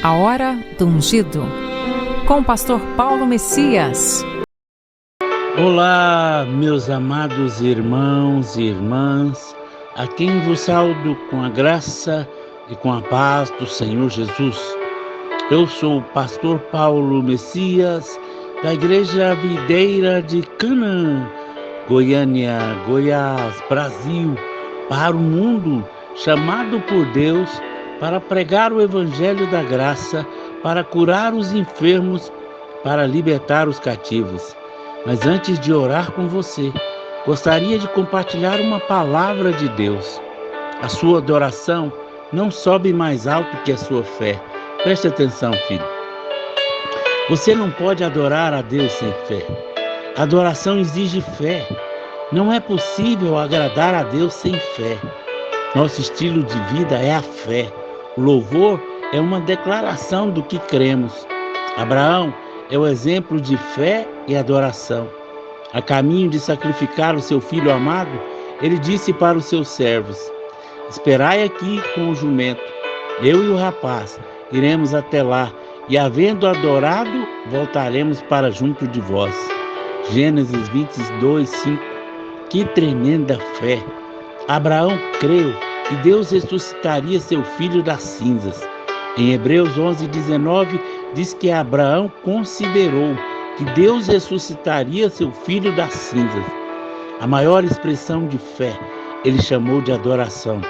A Hora do Ungido, com o pastor Paulo Messias. Olá, meus amados irmãos e irmãs, a quem vos saúdo com a graça e com a paz do Senhor Jesus. Eu sou o pastor Paulo Messias, da Igreja Videira de Canaã, Goiânia, Goiás, Brasil, para o mundo, chamado por Deus para pregar o Evangelho da Graça, para curar os enfermos, para libertar os cativos. Mas antes de orar com você, gostaria de compartilhar uma palavra de Deus. A sua adoração não sobe mais alto que a sua fé. Preste atenção, filho. Você não pode adorar a Deus sem fé. Adoração exige fé. Não é possível agradar a Deus sem fé. Nosso estilo de vida é a fé. O louvor é uma declaração do que cremos. Abraão é o exemplo de fé e adoração. A caminho de sacrificar o seu filho amado, ele disse para os seus servos: esperai aqui com o jumento. Eu e o rapaz iremos até lá, e havendo adorado, voltaremos para junto de vós. Gênesis 22, 5. Que tremenda fé! Abraão creu que Deus ressuscitaria seu filho das cinzas. Em Hebreus 11, 19, diz que Abraão considerou que Deus ressuscitaria seu filho das cinzas. A maior expressão de fé, ele chamou de adoração.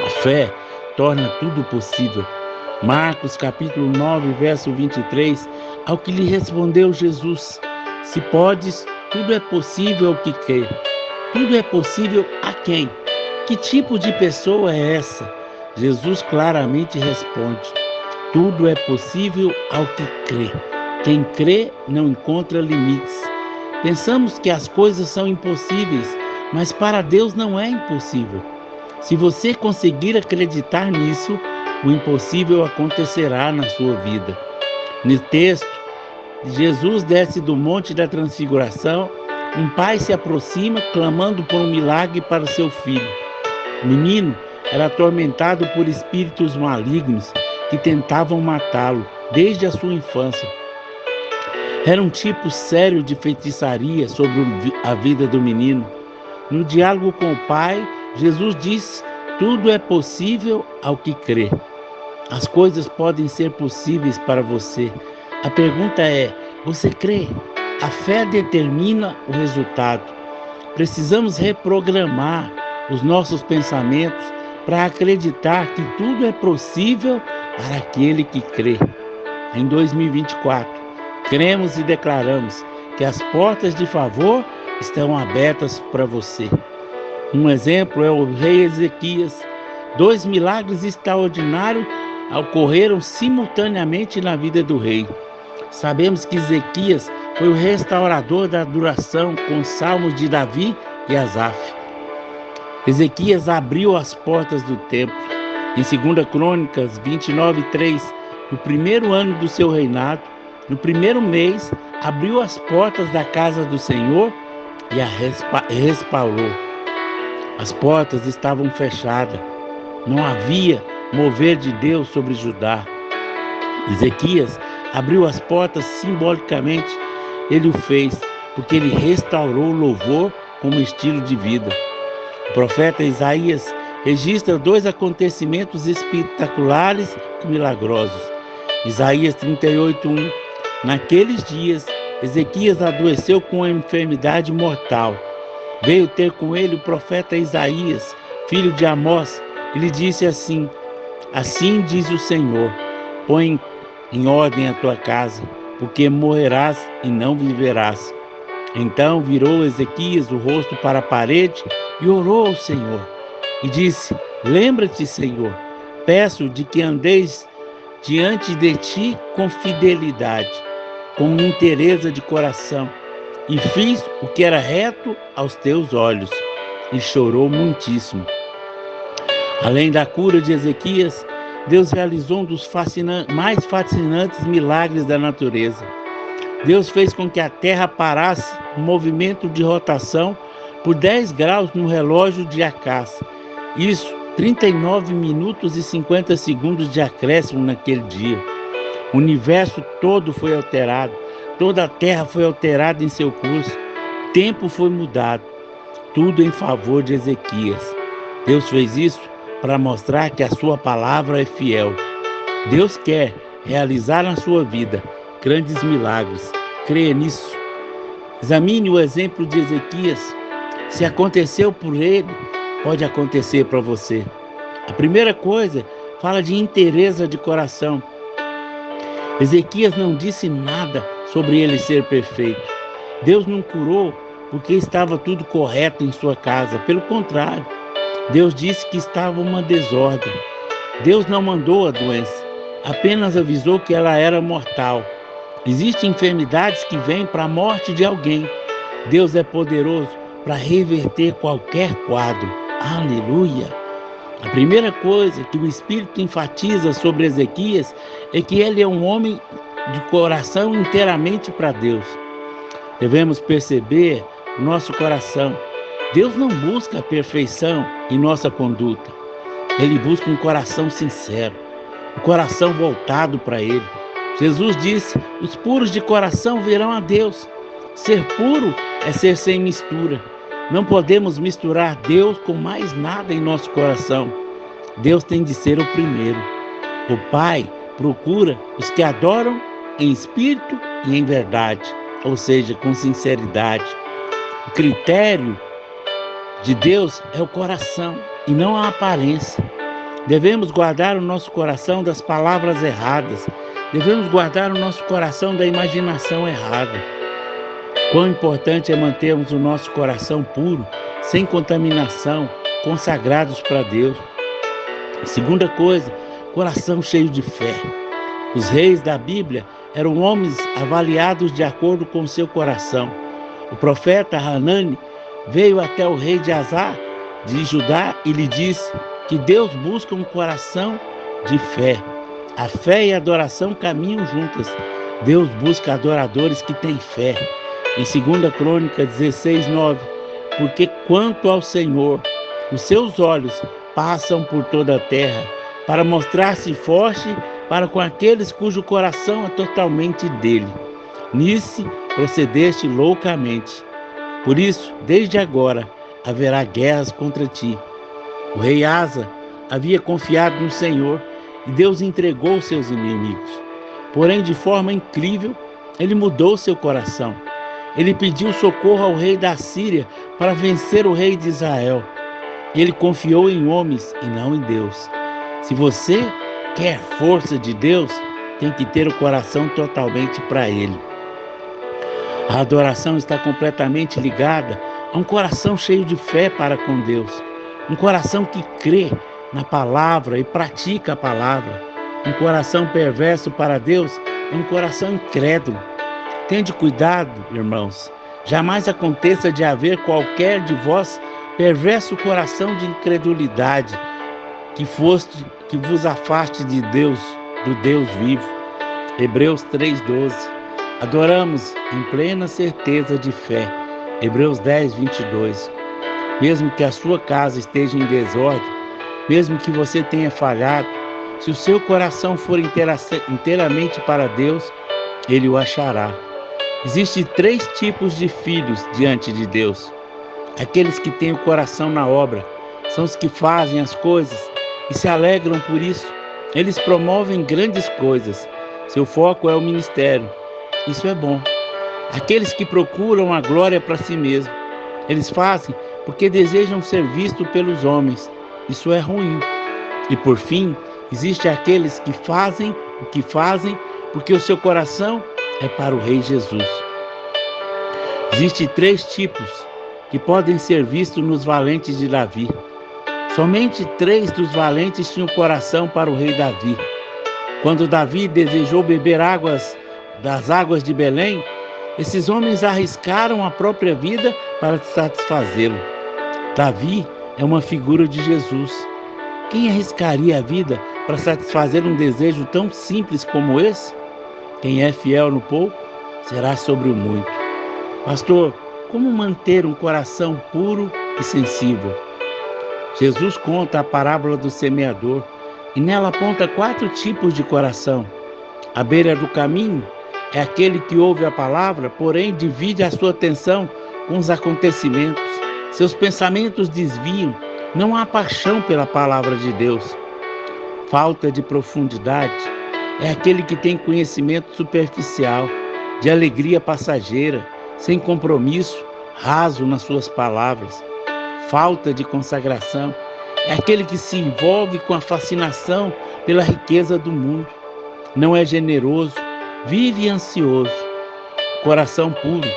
A fé torna tudo possível. Marcos capítulo 9, verso 23, ao que lhe respondeu Jesus: se podes, tudo é possível ao que crê. Tudo é possível a quem? Que tipo de pessoa é essa? Jesus claramente responde: tudo é possível ao que crê. Quem crê não encontra limites. Pensamos que as coisas são impossíveis, mas para Deus não é impossível. Se você conseguir acreditar nisso, o impossível acontecerá na sua vida. No texto, Jesus desce do Monte da Transfiguração. Um pai se aproxima clamando por um milagre para seu filho. O menino era atormentado por espíritos malignos que tentavam matá-lo desde a sua infância. Era um tipo sério de feitiçaria sobre a vida do menino. No diálogo com o pai, Jesus diz: tudo é possível ao que crê. As coisas podem ser possíveis para você. A pergunta é: você crê? A fé determina o resultado. Precisamos reprogramar os nossos pensamentos para acreditar que tudo é possível para aquele que crê. Em 2024, cremos e declaramos que as portas de favor estão abertas para você. Um exemplo é o rei Ezequias. 2 milagres extraordinários ocorreram simultaneamente na vida do rei. Sabemos que Ezequias foi o restaurador da adoração com os salmos de Davi e Asaf. Ezequias abriu as portas do templo. Em 2 Crônicas 29, 3, no primeiro ano do seu reinado, no primeiro mês, abriu as portas da casa do Senhor e a restaurou. As portas estavam fechadas. Não havia mover de Deus sobre Judá. Ezequias abriu as portas simbolicamente. Ele o fez porque ele restaurou o louvor como estilo de vida. O profeta Isaías registra 2 acontecimentos espetaculares e milagrosos. Isaías 38:1. Naqueles dias, Ezequias adoeceu com uma enfermidade mortal. Veio ter com ele o profeta Isaías, filho de Amós, e lhe disse assim: assim diz o Senhor, põe em ordem a tua casa, porque morrerás e não viverás. Então virou Ezequias o rosto para a parede e orou ao Senhor. E disse: lembra-te, Senhor, peço de que andeis diante de ti com fidelidade, com inteireza de coração, e fiz o que era reto aos teus olhos. E chorou muitíssimo. Além da cura de Ezequias, Deus realizou um dos mais fascinantes milagres da natureza. Deus fez com que a terra parasse um movimento de rotação por 10 graus no relógio de Acácia. Isso 39 minutos e 50 segundos de acréscimo naquele dia. O universo todo foi alterado, toda a terra foi alterada em seu curso, o tempo foi mudado, tudo em favor de Ezequias. Deus fez isso para mostrar que a sua palavra é fiel. Deus quer realizar na sua vida grandes milagres. Creia nisso. Examine o exemplo de Ezequias. Se aconteceu por ele, pode acontecer para você. A primeira coisa fala de inteireza de coração. Ezequias não disse nada sobre ele ser perfeito. Deus não curou porque estava tudo correto em sua casa. Pelo contrário, Deus disse que estava uma desordem. Deus não mandou a doença, apenas avisou que ela era mortal. Existem enfermidades que vêm para a morte de alguém. Deus é poderoso para reverter qualquer quadro. Aleluia! A primeira coisa que o Espírito enfatiza sobre Ezequias é que ele é um homem de coração inteiramente para Deus. Devemos perceber o nosso coração. Deus não busca a perfeição em nossa conduta. Ele busca um coração sincero, um coração voltado para Ele. Jesus disse: os puros de coração verão a Deus. Ser puro é ser sem mistura. Não podemos misturar Deus com mais nada em nosso coração. Deus tem de ser o primeiro. O Pai procura os que adoram em espírito e em verdade, ou seja, com sinceridade. O critério de Deus é o coração e não a aparência. Devemos guardar o nosso coração das palavras erradas. Devemos guardar o nosso coração da imaginação errada. Quão importante é mantermos o nosso coração puro, sem contaminação, consagrados para Deus. Segunda coisa, coração cheio de fé. Os reis da Bíblia eram homens avaliados de acordo com seu coração. O profeta Hanani veio até o rei de Azar, de Judá, e lhe disse que Deus busca um coração de fé. A fé e a adoração caminham juntas. Deus busca adoradores que têm fé. Em 2 Crônica 16:9, porque quanto ao Senhor, os seus olhos passam por toda a terra, para mostrar-se forte para com aqueles cujo coração é totalmente dele. Nisso procedeste loucamente. Por isso, desde agora, haverá guerras contra ti. O rei Asa havia confiado no Senhor e Deus entregou seus inimigos. Porém, de forma incrível, ele mudou seu coração. Ele pediu socorro ao rei da Síria para vencer o rei de Israel. Ele confiou em homens e não em Deus. Se você quer força de Deus, tem que ter o coração totalmente para Ele. A adoração está completamente ligada a um coração cheio de fé para com Deus. Um coração que crê na palavra e pratica a palavra. Um coração perverso para Deus é um coração incrédulo. Tende cuidado, irmãos. Jamais aconteça de haver qualquer de vós perverso coração de incredulidade, que vos afaste de Deus, do Deus vivo. Hebreus 3:12. Adoramos em plena certeza de fé. Hebreus 10:22. Mesmo que a sua casa esteja em desordem, mesmo que você tenha falhado, se o seu coração for inteiramente para Deus, Ele o achará. Existem 3 tipos de filhos diante de Deus. Aqueles que têm o coração na obra, são os que fazem as coisas e se alegram por isso. Eles promovem grandes coisas. Seu foco é o ministério. Isso é bom. Aqueles que procuram a glória para si mesmo, eles fazem porque desejam ser vistos pelos homens. Isso é ruim. E por fim, existem aqueles que fazem o que fazem porque o seu coração é para o Rei Jesus. Existem 3 tipos que podem ser vistos nos valentes de Davi. Somente 3 dos valentes tinham coração para o rei Davi. Quando Davi desejou beber das águas de Belém, esses homens arriscaram a própria vida para satisfazê-lo. Davi é uma figura de Jesus. Quem arriscaria a vida para satisfazer um desejo tão simples como esse? Quem é fiel no pouco, será sobre o muito. Pastor, como manter um coração puro e sensível? Jesus conta a parábola do semeador e nela aponta 4 tipos de coração. À beira do caminho é aquele que ouve a palavra, porém divide a sua atenção com os acontecimentos. Seus pensamentos desviam, não há paixão pela palavra de Deus. Falta de profundidade é aquele que tem conhecimento superficial, de alegria passageira, sem compromisso, raso nas suas palavras. Falta de consagração é aquele que se envolve com a fascinação pela riqueza do mundo. Não é generoso, vive ansioso. Coração puro,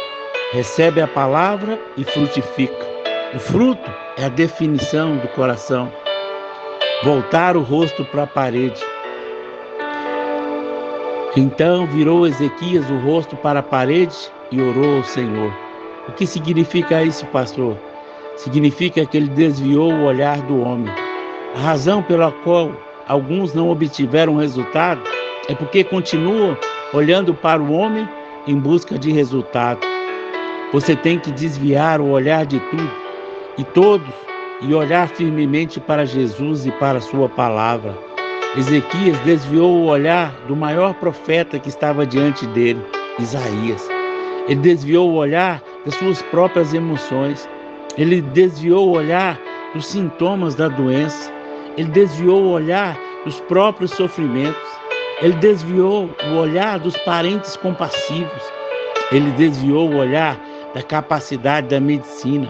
recebe a palavra e frutifica. O fruto é a definição do coração. Voltar o rosto para a parede. Então virou Ezequias o rosto para a parede e orou ao Senhor. O que significa isso, pastor? Significa que ele desviou o olhar do homem. A razão pela qual alguns não obtiveram resultado é porque continuam olhando para o homem em busca de resultado. Você tem que desviar o olhar de tudo e todos e olhar firmemente para Jesus e para a sua palavra. Ezequias desviou o olhar do maior profeta que estava diante dele, Isaías. Ele desviou o olhar das suas próprias emoções. Ele desviou o olhar dos sintomas da doença. Ele desviou o olhar dos próprios sofrimentos. Ele desviou o olhar dos parentes compassivos. Ele desviou o olhar da capacidade da medicina.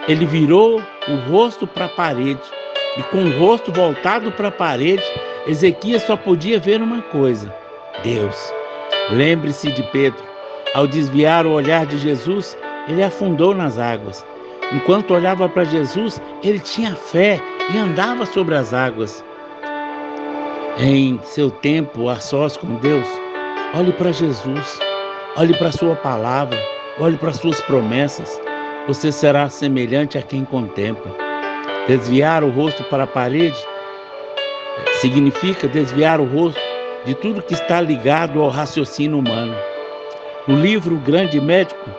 Ele virou o rosto para a parede. E com o rosto voltado para a parede, Ezequias só podia ver uma coisa: Deus. Lembre-se de Pedro. Ao desviar o olhar de Jesus, ele afundou nas águas. Enquanto olhava para Jesus, ele tinha fé e andava sobre as águas. Em seu tempo a sós com Deus, olhe para Jesus, olhe para a sua palavra, olhe para as suas promessas. Você será semelhante a quem contempla. Desviar o rosto para a parede significa desviar o rosto de tudo que está ligado ao raciocínio humano. No livro O Grande Médico,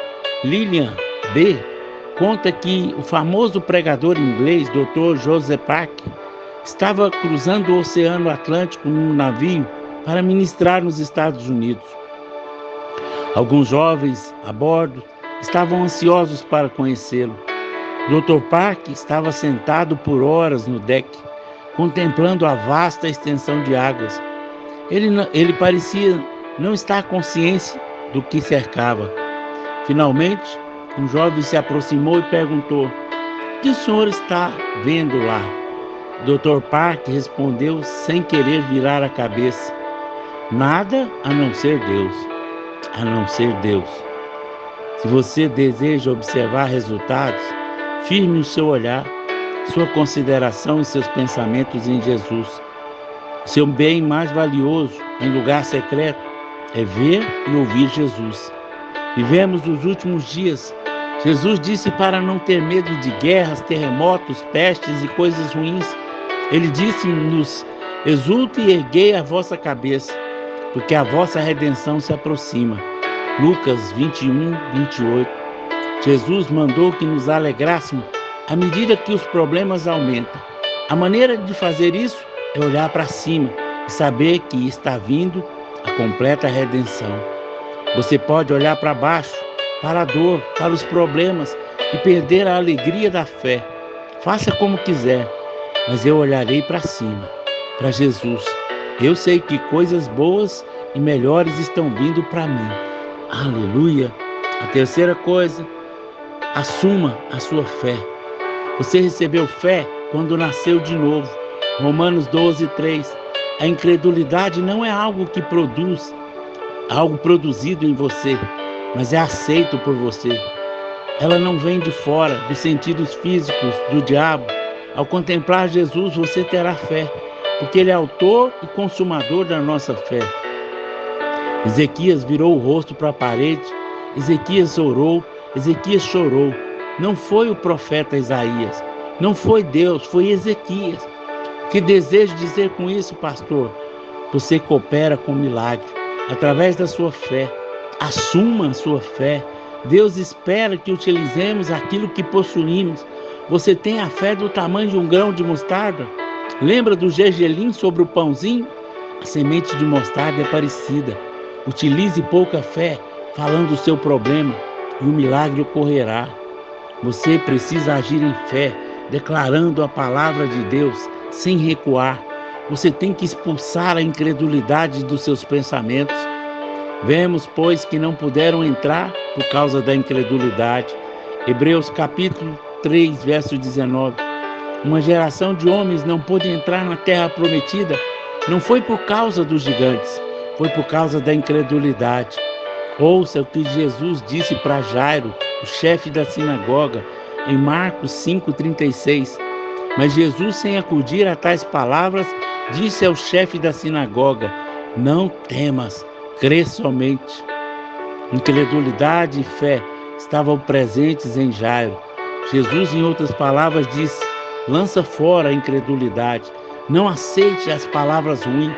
Lillian B. conta que o famoso pregador inglês, Dr. Joseph Parker, estava cruzando o Oceano Atlântico num navio para ministrar nos Estados Unidos. Alguns jovens a bordo estavam ansiosos para conhecê-lo. Dr. Parker estava sentado por horas no deck, contemplando a vasta extensão de águas. Ele parecia não estar consciente do que cercava. Finalmente, um jovem se aproximou e perguntou: "O que o senhor está vendo lá?" Dr. Parker respondeu sem querer virar a cabeça: "Nada a não ser Deus, a não ser Deus." Se você deseja observar resultados, firme o seu olhar, sua consideração e seus pensamentos em Jesus. Seu bem mais valioso em lugar secreto é ver e ouvir Jesus. Vivemos nos últimos dias. Jesus disse para não ter medo de guerras, terremotos, pestes e coisas ruins. Ele disse-nos: exulte e erguei a vossa cabeça, porque a vossa redenção se aproxima. Lucas 21, 28. Jesus mandou que nos alegrássemos à medida que os problemas aumentam. A maneira de fazer isso é olhar para cima e saber que está vindo a completa redenção. Você pode olhar para baixo, para a dor, para os problemas e perder a alegria da fé. Faça como quiser, mas eu olharei para cima, para Jesus. Eu sei que coisas boas e melhores estão vindo para mim. Aleluia! A terceira coisa, assuma a sua fé. Você recebeu fé quando nasceu de novo. Romanos 12, 3. A incredulidade não é algo que produz, algo produzido em você, mas é aceito por você. Ela não vem de fora, dos sentidos físicos do diabo. Ao contemplar Jesus, você terá fé, porque Ele é autor e consumador da nossa fé. Ezequias virou o rosto para a parede, Ezequias orou, Ezequias chorou. Não foi o profeta Isaías, não foi Deus, foi Ezequias. O que desejo dizer com isso, pastor? Você coopera com o milagre, através da sua fé. Assuma a sua fé. Deus espera que utilizemos aquilo que possuímos. Você tem a fé do tamanho de um grão de mostarda? Lembra do gergelim sobre o pãozinho? A semente de mostarda é parecida. Utilize pouca fé falando o seu problema e o milagre ocorrerá. Você precisa agir em fé, declarando a palavra de Deus sem recuar. Você tem que expulsar a incredulidade dos seus pensamentos. Vemos, pois, que não puderam entrar por causa da incredulidade. Hebreus capítulo 3, verso 19. Uma geração de homens não pôde entrar na terra prometida. Não foi por causa dos gigantes, foi por causa da incredulidade. Ouça o que Jesus disse para Jairo, o chefe da sinagoga, em Marcos 5,36. Mas Jesus, sem acudir a tais palavras, disse ao chefe da sinagoga: não temas, crê somente. Incredulidade e fé estavam presentes em Jairo. Jesus, em outras palavras, disse: lança fora a incredulidade. Não aceite as palavras ruins,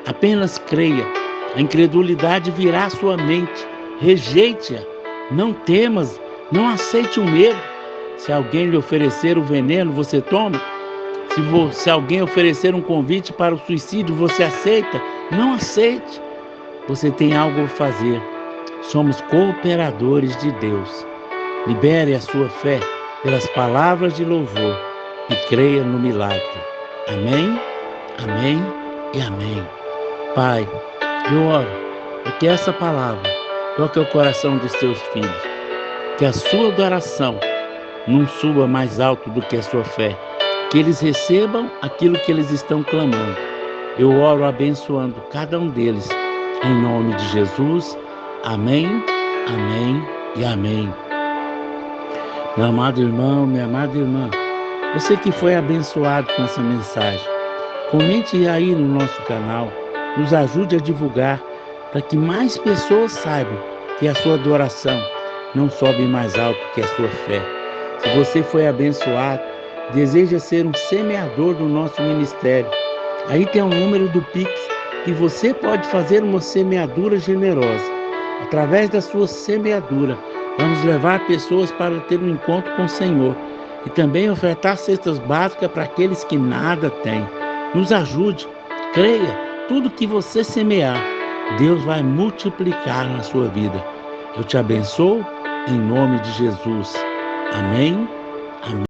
apenas creia. A incredulidade virá à sua mente. Rejeite-a. Não temas, não aceite o medo. Se alguém lhe oferecer o veneno, você toma? Se alguém oferecer um convite para o suicídio, você aceita? Não aceite. Você tem algo a fazer. Somos cooperadores de Deus. Libere a sua fé pelas palavras de louvor e creia no milagre. Amém, amém e amém. Pai, eu oro para que essa palavra toque o coração dos teus filhos, que a sua adoração não suba mais alto do que a sua fé, que eles recebam aquilo que eles estão clamando. Eu oro abençoando cada um deles, em nome de Jesus. Amém, amém e amém. Meu amado irmão, minha amada irmã, você que foi abençoado com essa mensagem, comente aí no nosso canal, nos ajude a divulgar, para que mais pessoas saibam que a sua adoração não sobe mais alto que a sua fé. Se você foi abençoado, deseja ser um semeador do nosso ministério, aí tem o número do Pix, que você pode fazer uma semeadura generosa. Através da sua semeadura, vamos levar pessoas para ter um encontro com o Senhor e também ofertar cestas básicas para aqueles que nada têm. Nos ajude, creia, tudo que você semear, Deus vai multiplicar na sua vida. Eu te abençoo em nome de Jesus. Amém. Amém.